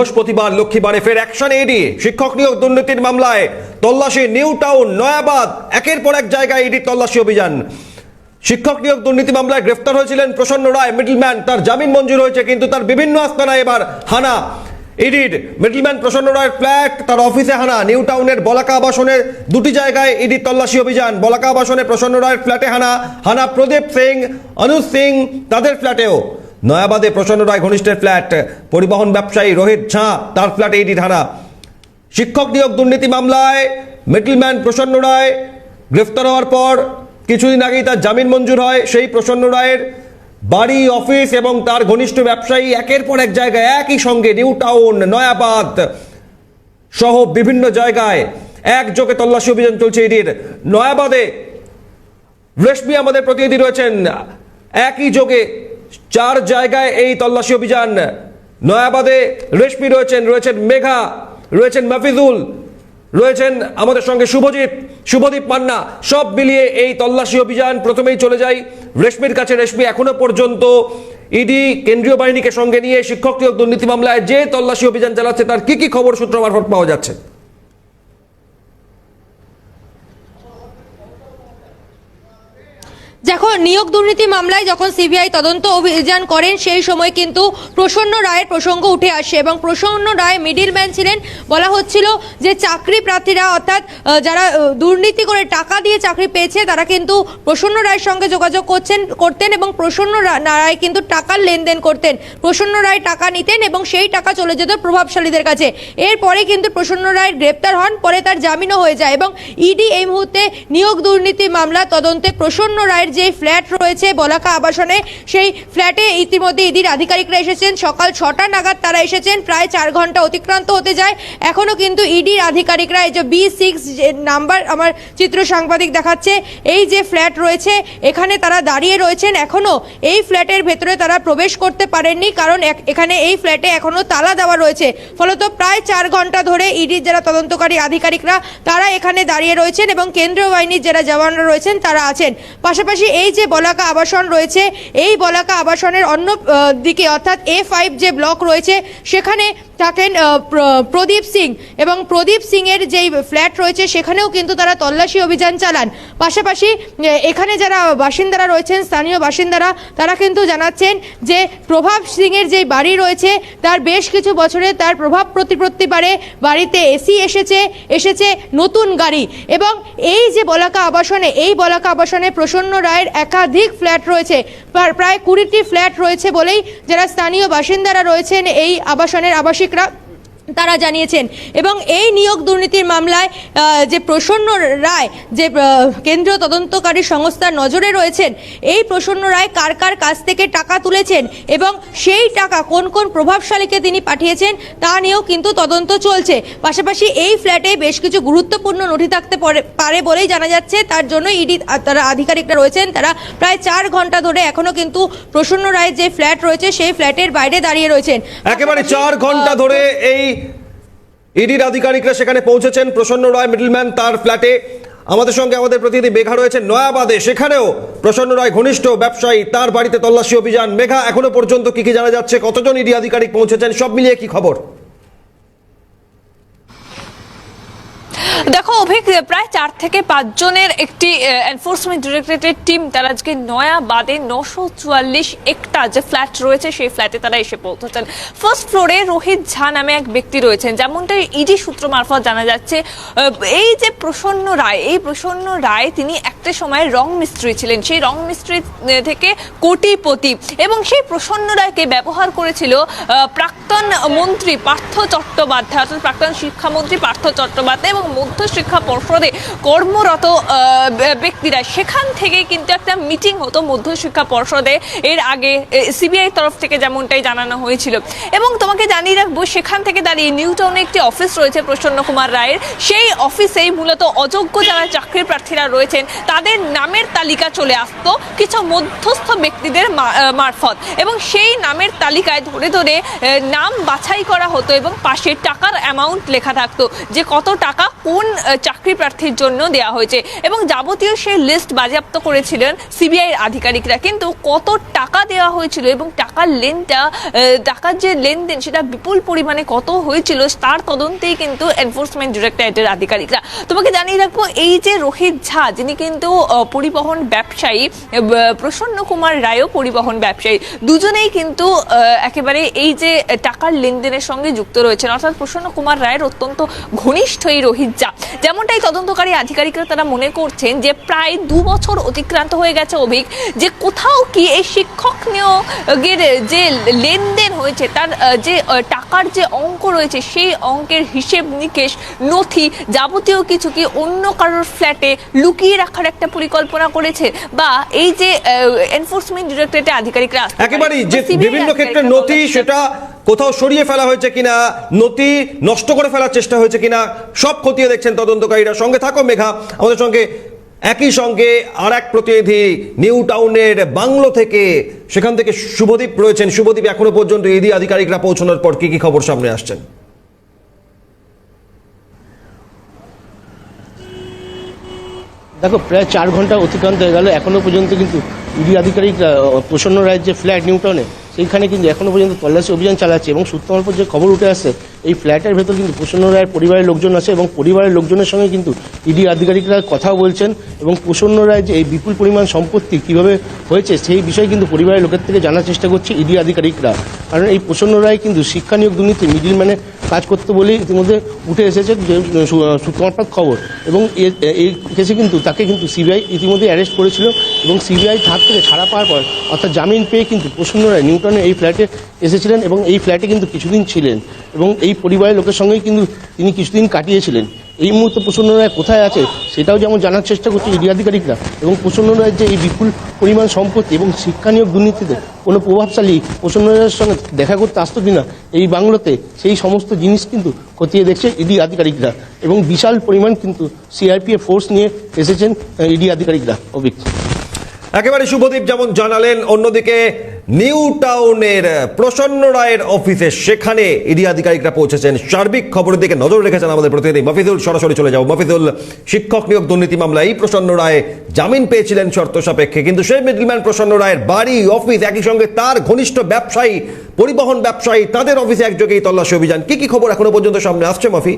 বৃহস্পতিবার লক্ষ্মীবারে ফের action ED. শিক্ষক নিয়োগ দুর্নীতির মামলায় তল্লাশি নিউ টাউন, নয়াবাদ, একের পর এক জায়গায় ইডি তল্লাশি অভিযান। শিক্ষক নিয়োগ দুর্নীতি মামলায় গ্রেফতার হয়েছিলেন প্রসন্ন রায়, মিডলম্যান। তার জামিন মঞ্জুর হয়েছে, কিন্তু তার বিভিন্ন আস্তানায় এবার হানা ইডির। মিডলম্যান প্রসন্ন রায়ের ফ্ল্যাট, তার অফিসে হানা। নিউ টাউনের বলাকা আবাসনের দুটি জায়গায় ইডি তল্লাশি অভিযান। বলাকা আবাসনে প্রসন্ন রায়ের ফ্ল্যাটে হানা প্রদীপ সিং, অনুজ সিং, তাদের ফ্ল্যাটেও। নয়াবাদে প্রসন্ন রায় ঘনিষ্ঠের ফ্ল্যাট, পরিবহন ব্যবসায়ী রোহিত ঝাঁ, তার ফ্ল্যাটে ইডির হানা। শিক্ষক নিয়োগ দুর্নীতি মামলায় মিডলম্যান প্রসন্ন রায় গ্রেফতার হওয়ার পর কিছুদিন আগেই তার জামিন মঞ্জুর হয়। সেই প্রসন্ন রায়ের বাড়ি, অফিস এবং তার ঘনিষ্ঠ ব্যবসায়ী একের পর এক জায়গায় একই সঙ্গে নিউ টাউন, নয়াবাদ সহ বিভিন্ন জায়গায় একযোগে তল্লাশি অভিযান চলছে ইডির। নয়াবাদে রেশমি আমাদের প্রতিনিধি রয়েছেন। একই যোগে 4 জায়গায় এই তল্লাশি অভিযান। নয়াবাদে রেশমি রয়েছেন মেঘা, রয়েছেন মাফিজুল, রয়েছেন আমাদের সঙ্গে শুভদীপ মান্না। সব মিলিয়ে এই তল্লাশি অভিযান। প্রথমেই চলে যাই রেশমির কাছে। রেশমি, এখনো পর্যন্ত ইডি কেন্দ্রীয় বাহিনীকে সঙ্গে নিয়ে শিক্ষক নিয়োগ দুর্নীতি মামলায় যে তল্লাশি অভিযান চালাচ্ছে তার কি কি খবর সূত্র মারফত পাওয়া যাচ্ছে? যখন নিয়োগ দুর্নীতি মামলায় যখন সিবিআই তদন্ত অভিযান করেন সেই সময় কিন্তু প্রসন্ন রায়ের প্রসঙ্গ উঠে আসে এবং প্রসন্ন রায় মিডলম্যান ছিলেন। বলা হচ্ছিল যে চাকরি প্রার্থীরা, অর্থাৎ যারা দুর্নীতি করে টাকা দিয়ে চাকরি পেয়েছে, তারা কিন্তু প্রসন্ন রায়ের সঙ্গে যোগাযোগ করতেন এবং প্রসন্ন রায় কিন্তু টাকার লেনদেন করতেন। প্রসন্ন রায় টাকা নিতেন এবং সেই টাকা চলে যেত প্রভাবশালীদের কাছে। এরপরে কিন্তু প্রসন্ন রায় গ্রেপ্তার হন, পরে তার জামিনও হয়ে যায় এবং ইডি এই মুহূর্তে নিয়োগ দুর্নীতি মামলা তদন্তে প্রসন্ন রায়ের যে ফ্ল্যাট রয়েছে বলাকা আবাসনে, সেই ফ্ল্যাটে ইতিমধ্যে ইডির আধিকারিকরা এসেছেন। সকাল 6টা নাগাদ তারা এসেছেন। প্রায় 4 ঘন্টা অতিক্রান্ত হতে যায়। এখনো কিন্তু ইডির আধিকারিকরা, এই যে B6 নাম্বার আমার চিত্র সাংবাদিক দেখাচ্ছে, এই যে ফ্ল্যাট রয়েছে এখানে তারা দাঁড়িয়ে রয়েছেন। এখনো এই ফ্ল্যাটের ভেতরে তারা প্রবেশ করতে পারেননি, কারণ এখানে এই ফ্ল্যাটে এখনো তালা দেওয়া রয়েছে। ফলত প্রায় 4 ঘন্টা ধরে ইডির যারা তদন্তকারী আধিকারিকরা তারা এখানে দাঁড়িয়ে রয়েছেন এবং কেন্দ্রীয় বাহিনীর যারা জওয়ানরা রয়েছেন তারা আছেন। পাশাপাশি এই যে বলাকা আবাসন রয়েছে, এই বলাকা আবাসনের অন্য দিকে অর্থাৎ A5 যে ব্লক রয়েছে সেখানে থাকেন প্রদীপ সিং এবং প্রদীপ সিং এর যেই ফ্ল্যাট রয়েছে সেখানেও কিন্তু তারা তল্লাশি অভিযান চালান। পাশাপাশি এখানে যারা বাসিন্দারা রয়েছেন, স্থানীয় বাসিন্দারা, তারা কিন্তু জানাচ্ছেন যে প্রভাব সিং এর যেই বাড়ি রয়েছে তার বেশ কিছু বছরে তার প্রভাব প্রতিপত্তি বাড়ে, বাড়িতে এসি এসেছে, নতুন গাড়ি। এবং এই যে বলাকা আবাসনে, এই বলাকা আবাসনে প্রসন্ন রায়ের একাধিক ফ্ল্যাট রয়েছে, প্রায় 20টি ফ্ল্যাট রয়েছে বলেই যারা স্থানীয় বাসিন্দারা রয়েছেন এই আবাসনের আবাসিকরা তারা জানিয়েছেন। এবং এই নিয়োগ দুর্নীতির মামলায় যে প্রসন্ন রায়, যে কেন্দ্রীয় তদন্তকারী সংস্থার নজরে রয়েছেন, এই প্রসন্ন রায় কার কার কাছ থেকে টাকা তুলেছেন এবং সেই টাকা কোন কোন প্রভাবশালীকে তিনি পাঠিয়েছেন তা নিয়েও কিন্তু তদন্ত চলছে। পাশাপাশি এই ফ্ল্যাটে বেশ কিছু গুরুত্বপূর্ণ নথি থাকতে পারে বলেই জানা যাচ্ছে। তার জন্য ইডি তারা আধিকারিকরা রয়েছেন, তারা প্রায় 4 ঘন্টা ধরে এখনো কিন্তু প্রসন্ন রায়ের যে ফ্ল্যাট রয়েছে সেই ফ্ল্যাটের বাইরে দাঁড়িয়ে রয়েছেন। একেবারে 4 ঘন্টা ধরে এই ইডির আধিকারিকরা সেখানে পৌঁছেছেন। প্রসন্ন রায় মিডলম্যান তার ফ্ল্যাটে। আমাদের সঙ্গে আমাদের প্রতিনিধি মেঘা রয়েছেন নয়াবাদে, সেখানেও প্রসন্ন রায় ঘনিষ্ঠ ব্যবসায়ী, তার বাড়িতে তল্লাশি অভিযান। মেঘা, এখনো পর্যন্ত কি কি জানা যাচ্ছে? কতজন ইডি আধিকারিক পৌঁছেছেন? সব মিলিয়ে কি খবর? দেখো অভিক, প্রায় 4 থেকে 5 জনের একটি এনফোর্সমেন্ট ডিরেক্টরেটের টিম তারা আজকে নয়াবাদে 944 একটা যে ফ্ল্যাট রয়েছে সেই ফ্ল্যাটে তারা এসে পৌঁছেছেন। ফার্স্ট ফ্লোরে রোহিত ঝা নামে এক ব্যক্তি রয়েছেন। যেমনটা ইডি সূত্র মারফত জানা যাচ্ছে, এই যে প্রসন্ন রায় তিনি একটা সময় রং মিস্ত্রি ছিলেন। সেই রং মিস্ত্রি থেকে কোটিপতি এবং সেই প্রসন্ন রায়কে ব্যবহার করেছিল প্রাক্তন মন্ত্রী পার্থ চট্টোপাধ্যায়, অর্থাৎ প্রাক্তন শিক্ষামন্ত্রী পার্থ চট্টোপাধ্যায় এবং মধ্যশিক্ষা পর্ষদে কর্মরত ব্যক্তিরা। সেখান থেকে কিন্তু একটা মিটিং হতো মধ্যশিক্ষা পর্ষদে এর আগে সিবিআই তরফ থেকে, যেমনটাই জানানো হয়েছিল। এবং তোমাকে জানিয়ে রাখবো, সেখান থেকে দাঁড়িয়ে নিউ টাউনে একটি অফিস রয়েছে প্রসন্ন কুমার রায়ের। সেই অফিসেই মূলত অযোগ্য যারা চাকরি প্রার্থীরা রয়েছেন তাদের নামের তালিকা চলে আসতো কিছু মধ্যস্থ ব্যক্তিদের মারফত এবং সেই নামের তালিকায় ধরে ধরে নাম বাছাই করা হতো এবং পাশে টাকার অ্যামাউন্ট লেখা থাকতো যে কত টাকা কোন চাকরি প্রার্থীর জন্য দেওয়া হয়েছে এবং যাবতীয় সেই লিস্ট বাজেয়াপ্ত করেছিলেন সিবিআই আধিকারিকরা। কিন্তু কত টাকা দেওয়া হয়েছিল এবং টাকার যে লেনদেন সেটা বিপুল পরিমাণে কত হয়েছিল তার তদন্তেই কিন্তু এনফোর্সমেন্ট ডিরেক্টরেটের আধিকারিকরা। তোমাকে জানিয়ে রাখবো, এই যে রোহিত ঝা যিনি কিন্তু পরিবহন ব্যবসায়ী, প্রসন্ন কুমার রায়ও পরিবহন ব্যবসায়ী, দুজনেই কিন্তু একেবারে এই যে টাকার লেনদেনের সঙ্গে যুক্ত রয়েছেন। অর্থাৎ প্রসন্ন কুমার রায়ের অত্যন্ত ঘনিষ্ঠ এই রোহিত ঝা। যেমনটাই তদন্তকারী আধিকারিকরা তারা মনে করছেন যে প্রায় 2 বছর অতিক্রান্ত হয়ে গেছে অভিক, যে কোথাও কি এই শিক্ষক নিয়োগের যে লেনদেন হয়েছে তার যে টাকার যে অঙ্ক রয়েছে সেই অঙ্কের হিসেব নিকেশ, নথি, যাবতীয় কিছু কি অন্য কারোর ফ্ল্যাটে লুকিয়ে রাখার একটা পরিকল্পনা করেছে, বা এই যে এনফোর্সমেন্ট ডিরেক্টরেটের আধিকারিকরা একেবারেই যে বিভিন্ন ক্ষেত্রে নথি সেটা কোথাও সরিয়ে ফেলা হয়েছে কিনা, নথি নষ্ট করে ফেলার চেষ্টা হয়েছে কিনা, সব খতিয়ে দেখছেন তদন্তকারীরা। সঙ্গে থাকো মেঘা, আমাদের সঙ্গে একই সঙ্গে আর এক প্রতিনিধি নিউ টাউনের বাংলো থেকে, সেখান থেকে শুভদীপ রয়েছেন। শুভদীপ, এখনো পর্যন্ত ইডি আধিকারিকরা পৌঁছানোর পর কি কি খবর সামনে আসছেন? দেখো, প্রায় 4 ঘন্টা অতিক্রান্ত হয়ে গেল, এখনও পর্যন্ত কিন্তু ইডি আধিকারিকরা প্রসন্ন রায়ের যে ফ্ল্যাট নিউ টাউনে সেইখানে কিন্তু এখনও পর্যন্ত তল্লাশি অভিযান চালাচ্ছে। এবং সূত্র মারফত যে খবর উঠে আসছে, এই ফ্ল্যাটের ভেতর কিন্তু প্রসন্ন রায়ের পরিবারের লোকজন আছে এবং পরিবারের লোকজনের সঙ্গে কিন্তু ইডি আধিকারিকরা কথাও বলছেন। এবং প্রসন্ন রায় যে এই বিপুল পরিমাণ সম্পত্তি কীভাবে হয়েছে সেই বিষয়ে কিন্তু পরিবারের লোকের থেকে জানার চেষ্টা করছে ইডি আধিকারিকরা। কারণ এই প্রসন্ন রায় কিন্তু শিক্ষা নিয়োগ দুর্নীতি মিডিলম্যানে কাজ করতে বলেই ইতিমধ্যে উঠে এসেছে যে সূত্র মারফত খবর। এবং এই কেসে কিন্তু তাকে কিন্তু সিবিআই ইতিমধ্যে অ্যারেস্ট করেছিল এবং সিবিআই হাত থেকে ছাড়া পাওয়ার পর অর্থাৎ জামিন পেয়ে কিন্তু প্রসন্ন রায় নিউটনে এই ফ্ল্যাটে এসেছিলেন এবং এই ফ্ল্যাটে কিন্তু কিছুদিন ছিলেন এবং এই পরিবারের লোকের সঙ্গেই কিন্তু তিনি কিছুদিন কাটিয়েছিলেন। এই মুহূর্তে প্রসন্ন রায় কোথায় আছে সেটাও যেমন জানার চেষ্টা করছে ইডি আধিকারিকরা। এবং প্রসন্ন রায়ের যে এই বিপুল পরিমাণ সম্পত্তি এবং শিক্ষা নিয়োগ দুর্নীতিতে কোনো প্রভাবশালী প্রসন্ন রায়ের সঙ্গে দেখা করতে আসতো কিনা এই বাংলোতে, সেই সমস্ত জিনিস কিন্তু খতিয়ে দেখছে ইডি আধিকারিকরা। এবং বিশাল পরিমাণ কিন্তু সিআরপিএফ ফোর্স নিয়ে এসেছেন ইডি আধিকারিকরা। অভিক, একেবারে শুভদীপ যেমন জানালেন, অন্যদিকে নিউ টাউনের প্রসন্ন রায়ের অফিসে সেখানে ইডি আধিকারিকরা পৌঁছেছেন। সার্বিক খবরের দিকে নজর রেখেছেন আমাদের প্রতিনিধি মফিজুল। সরাসরি চলে যাও মফিজুল। শিক্ষক নিয়োগ দুর্নীতি মামলায় এই প্রসন্ন রায় জামিন পেয়েছিলেন শর্ত সাপেক্ষে, কিন্তু সেই মিডলম্যান প্রসন্ন রায়ের বাড়ি, অফিস, একই সঙ্গে তার ঘনিষ্ঠ ব্যবসায়ী, পরিবহন ব্যবসায়ী, তাদের অফিসে একযোগেই তল্লাশি অভিযান। কি কি খবর এখনো পর্যন্ত সামনে আসছে মফি?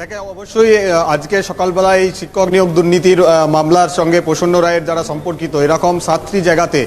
দেখে অবশ্যই আজকে সকালবেলায় শিক্ষক নিয়োগ দুর্নীতির মামলার সঙ্গে প্রসন্ন রায়ের যারা সম্পর্কিত এরকম 7টি জায়গাতে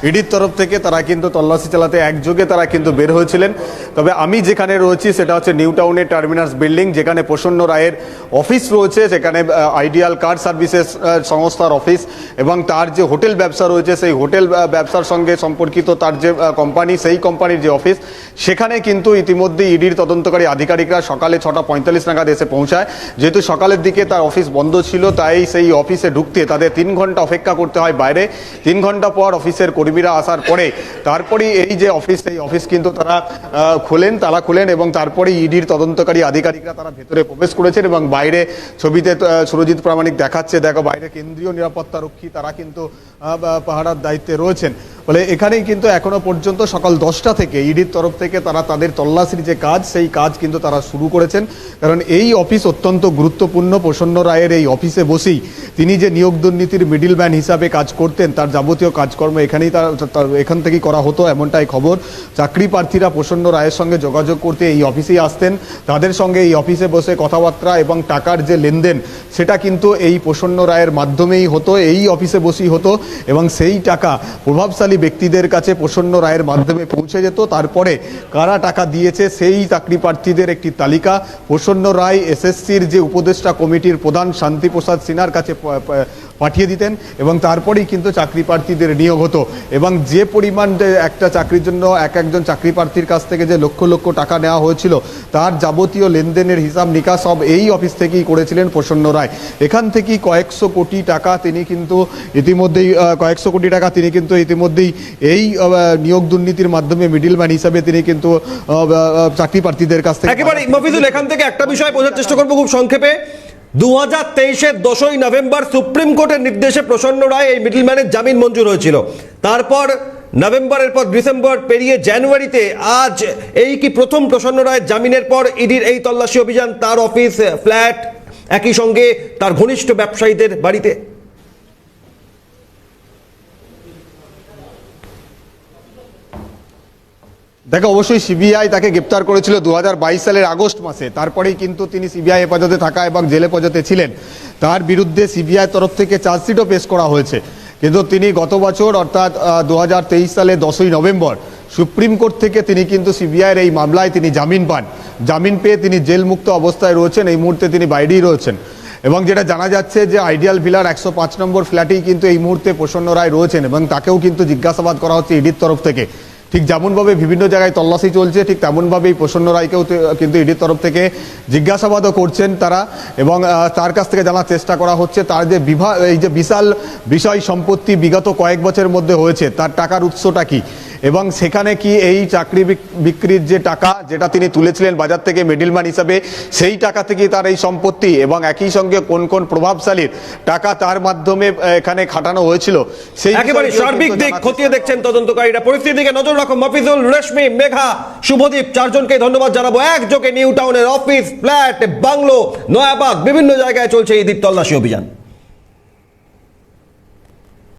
ইডির তরফ থেকে তারা কিন্তু তল্লাশি চালাতে একযোগে তারা কিন্তু বের হয়েছিলেন। তবে আমি যেখানে রয়েছি সেটা হচ্ছে নিউ টাউনের টার্মিনাস বিল্ডিং, যেখানে প্রসন্ন রায়ের অফিস রয়েছে, সেখানে আইডিয়াল কার সার্ভিসেস সংস্থার অফিস এবং তার যে হোটেল ব্যবসা রয়েছে সেই হোটেল ব্যবসার সঙ্গে সম্পর্কিত তার যে কোম্পানি, সেই কোম্পানির যে অফিস, সেখানে কিন্তু ইতিমধ্যে ইডির তদন্তকারী আধিকারিকরা সকালে 6:45 নাগাদ এসে পৌঁছায়। যেহেতু সকালের দিকে তার অফিস বন্ধ ছিল, তাই সেই অফিসে ঢুকতে তাদের 3 ঘন্টা অপেক্ষা করতে হয় বাইরে। 3 ঘন্টা পর অফিসের কর্মীরা আসার পরে তারপরে এই যে অফিস, এই অফিস কিন্তু তারা তালা খুলেন এবং তারপরে ইডির তদন্তকারী আধিকারিকরা তারা ভেতরে প্রবেশ করেছেন। এবং বাইরে ছবিতে সুরজিৎ প্রামাণিক দেখাচ্ছে, দেখো বাইরে কেন্দ্রীয় নিরাপত্তা রক্ষী তারা কিন্তু পাহারার দায়িত্বে রয়েছেন। ফলে এখানেই কিন্তু এখনো পর্যন্ত সকাল 10টা থেকে ইডির তরফ থেকে তারা তাদের তল্লাশির যে কাজ, সেই কাজ কিন্তু তারা শুরু করেছেন। কারণ এই অফিস অত্যন্ত গুরুত্বপূর্ণ। প্রসন্ন রায়ের এই অফিসে বসেই তিনি যে নিয়োগ দুর্নীতির মিডলম্যান হিসাবে কাজ করতেন, তার যাবতীয় কাজকর্ম এখান থেকেই করা হতো, এমনটাই খবর। চাকরি প্রার্থীরা প্রসন্ন রায়ের সঙ্গে যোগাযোগ করতে এই অফিসেই আসতেন, তাদের সঙ্গে এই অফিসে বসে কথাবার্তা এবং টাকার যে লেনদেন সেটা কিন্তু এই প্রসন্ন রায়ের মাধ্যমেই হতো, এই অফিসে বসেই হতো। এবং সেই টাকা প্রভাবশালী ব্যক্তিদের কাছে প্রসন্ন রায়ের মাধ্যমে পৌঁছে যেত। তারপরে কারা টাকা দিয়েছে সেই চাকরি প্রার্থীদের একটি তালিকা প্রসন্ন রায় এসএসসির যে উপদেষ্টা কমিটির প্রধান শান্তিপ্রসাদ সিনহার কাছে পাঠিয়ে দিতেন এবং তারপরেই কিন্তু চাকরি প্রার্থীদের নিয়োগ হতো। এবং যে পরিমাণ একটা চাকরির জন্য একজন চাকরি প্রার্থীর কাছ থেকে যে লক্ষ লক্ষ টাকা নেওয়া হয়েছিল, তার যাবতীয় লেনদেনের হিসাব নিকাশ সব এই অফিস থেকেই করেছিলেন প্রসন্ন রায়। এখান থেকেই কয়েকশো কোটি টাকা তিনি কিন্তু ইতিমধ্যেই এই নিয়োগ দুর্নীতির মাধ্যমে মিডলম্যান হিসাবে তিনি কিন্তু চাকরি প্রার্থীদের কাছ থেকে। একেবারে মফিজুল, এখান থেকে একটা বিষয় বোঝার চেষ্টা করবো খুব সংক্ষেপে। 2023-এর 10ই নভেম্বর সুপ্রিম কোর্টের নির্দেশে প্রসন্ন রায় এই মিডলম্যানের জামিন মঞ্জুর হয়েছিল। তারপর নভেম্বরের পর ডিসেম্বর পেরিয়ে জানুয়ারিতে আজ এই কি প্রথম প্রসন্ন রায়ের জামিনের পর ইডির এই তল্লাশি অভিযান তার অফিস, ফ্ল্যাট, একই সঙ্গে তার ঘনিষ্ঠ ব্যবসায়ীদের বাড়িতে? দেখো, অবশ্যই সিবিআই তাকে গ্রেপ্তার করেছিল 2022 সালের আগস্ট মাসে। তারপরেই কিন্তু তিনি সিবিআই হেফাজতে থাকা এবং জেল হেফাজতে ছিলেন। তার বিরুদ্ধে সিবিআই তরফ থেকে চার্জশিটও পেশ করা হয়েছে। কিন্তু তিনি গত বছর অর্থাৎ 2023 সালে 10ই নভেম্বর সুপ্রিম কোর্ট থেকে তিনি কিন্তু সিবিআইয়ের এই মামলায় তিনি জামিন পান। জামিন পেয়ে তিনি জেলমুক্ত অবস্থায় রয়েছেন, এই মুহূর্তে তিনি বাইরেই রয়েছেন। এবং যেটা জানা যাচ্ছে যে আইডিয়াল ভিলার 105 নম্বর ফ্ল্যাটেই কিন্তু এই মুহূর্তে প্রসন্ন রায় রয়েছেন এবং তাকেও কিন্তু জিজ্ঞাসাবাদ করা হচ্ছে ইডির তরফ থেকে। ঠিক যেমনভাবে বিভিন্ন জায়গায় তল্লাশি চলছে, ঠিক তেমনভাবেই প্রসন্ন রায়কেও কিন্তু ইডির তরফ থেকে জিজ্ঞাসাবাদও করছেন তারা, এবং তার কাছ থেকে জানার চেষ্টা করা হচ্ছে তার যে এই যে বিশাল বিষয় সম্পত্তি বিগত কয়েক বছরের মধ্যে হয়েছে, তার টাকার উৎসটা কি, এবং সেখানে কি এই চাকরি বিক্রির যে টাকা যেটা তিনি তুলেছিলেন বাজার থেকে মিডলম্যান হিসাবে, সেই টাকা থেকে তার এই সম্পত্তি, এবং একই সঙ্গে কোন কোন প্রভাবশালীর টাকা তার মাধ্যমে এখানে খাটানো হয়েছিল, সেই একেবারে সার্বিক দিক খতিয়ে দেখছেন তদন্তকারীরা। পরিস্থিতিকে নজর রাখো মফিজুল, রেশমি, মেঘা, শুভদীপ, চারজনকে ধন্যবাদ জানাবো। একযোগে নিউ টাউনের অফিস, ফ্ল্যাট, বাংলো, নয়াবাগ বিভিন্ন জায়গায় চলছে ইডির তল্লাশি অভিযান।